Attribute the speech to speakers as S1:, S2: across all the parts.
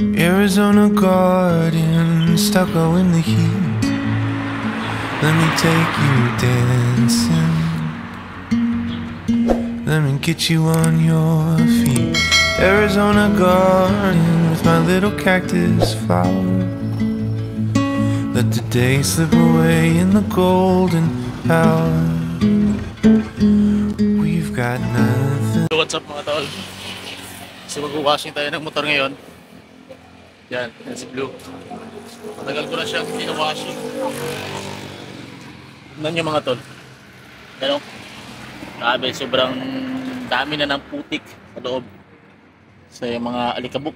S1: Arizona garden, stucco in the heat. Let me take you dancing. Let me get you on your feet. Arizona garden with my little cactus flower. Let the day slip away in the golden hour. We've got nothing.
S2: What's up mga tol? So mag-washing tayo ng motor ngayon. Yan si Blue. Matagal ko na siyang pinawashing. Tignan nyo mga tol. Pero grabe, sobrang dami na ng putik sa loob. Sa mga alikabok.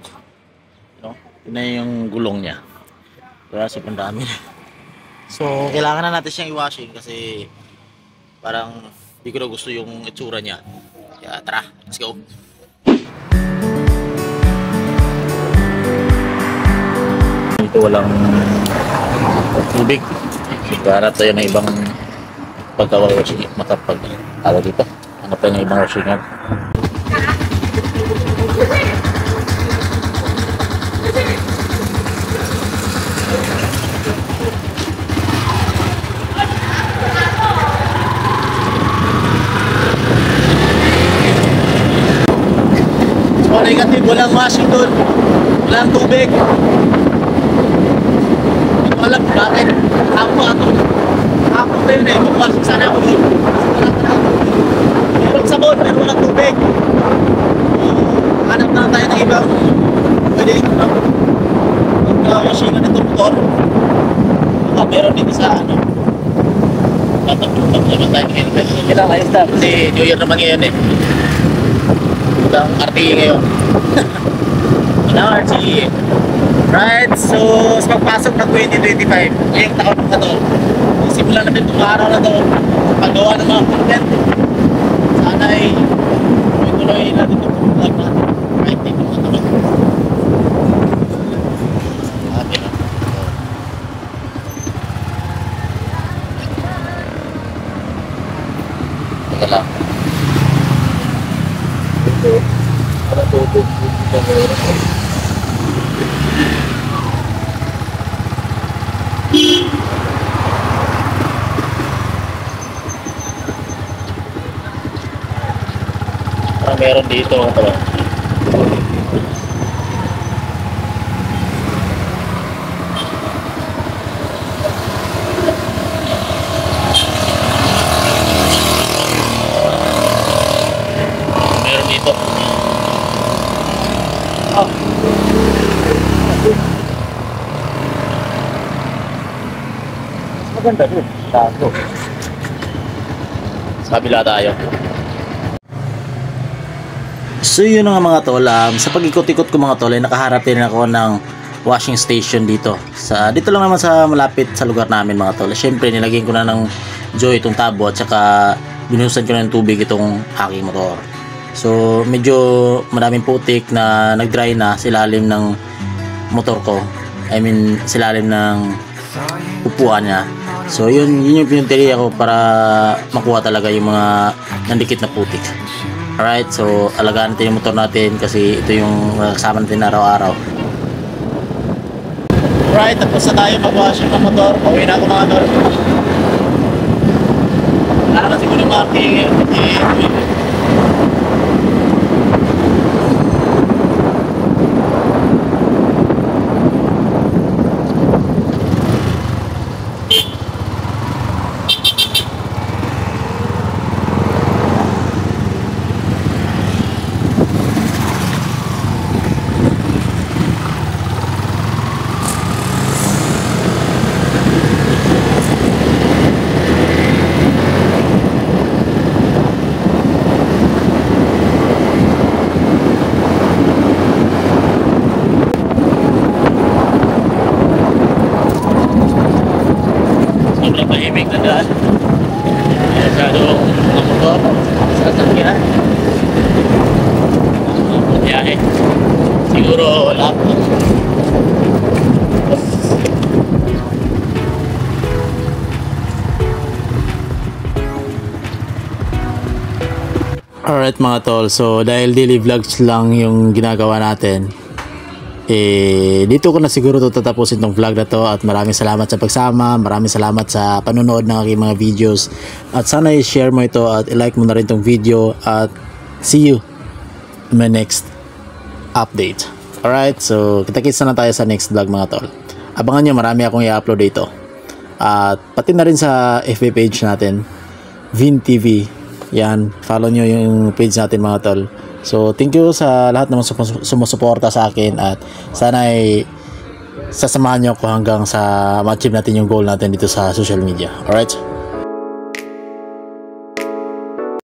S2: Tignan yung gulong niya. Kaya sobrang dami na. So kailangan na natin siyang i-washing kasi parang hindi ko na gusto yung itsura niya. Kaya tara, let's go. Ito walang tubig. Hanap tayo ng ibang pagkawashing makapag-ala dito. Hanap tayo ng ibang washingan. So negative, walang washing doon. Walang tubig. Alam bakit? Ako ba yun eh, magwasok sana ako. Meron sabon, pero walang tubig. Hanap na tayo ng ibang pwede mag-washingan nito motor. Meron dito sa ano. Tatapos naman tayo ngayon. Kailangan ayos na kasi New Year naman ngayon eh. Ang RTA ngayon. RTA. Right, so sa pagpasok ng 2025, ngayong taon na to, simulan natin itong araw na to, paggawa ng mga content. Sana ay tuloy natin itong vlog na. Right, dito mga taon. Atin na. Teka lang. Ito, para tutog dito sa meron dito ito. Meron dito. Oh. Maganda din. Tato. Sa kabila tayo. So yun nga mga tol, sa pag-ikot-ikot ko mga tol ay nakaharap din ako ng washing station dito. Dito lang naman sa malapit sa lugar namin mga tol. Siyempre nilagyan ko na ng joy itong tabo at saka binuhusan ko na ng tubig itong aking motor. So medyo maraming putik na nag-dry na sa ilalim ng motor ko. I mean sa ilalim ng upuan niya. So yun yung pinunteriya ko para makuha talaga yung mga nandikit na putik. Alright, so alagaan natin yung motor natin kasi ito yung kasama natin araw-araw. Alright, tapos na tayo mag-washing ng motor. Pauwi na ako mga tol. Wala na siguro marking siguro lahat. Alright mga tol, so dahil daily vlogs lang yung ginagawa natin, dito ko na siguro to tatapusin tong vlog na to, at maraming salamat sa pagsama, maraming salamat sa panonood ng aking mga videos, at sana i-share mo ito at i-like mo na rin tong video, at see you in my next update. Alright, so kita-kits na tayo sa next vlog mga tol. Abangan nyo, marami akong i-upload dito, at pati na rin sa FB page natin, Vin TV. Yan, follow nyo yung page natin mga tol. So thank you sa lahat ng sumusuporta sa akin, at sana ay sasamahan nyo ako hanggang sa ma-achieve natin yung goal natin dito sa social media. Alright?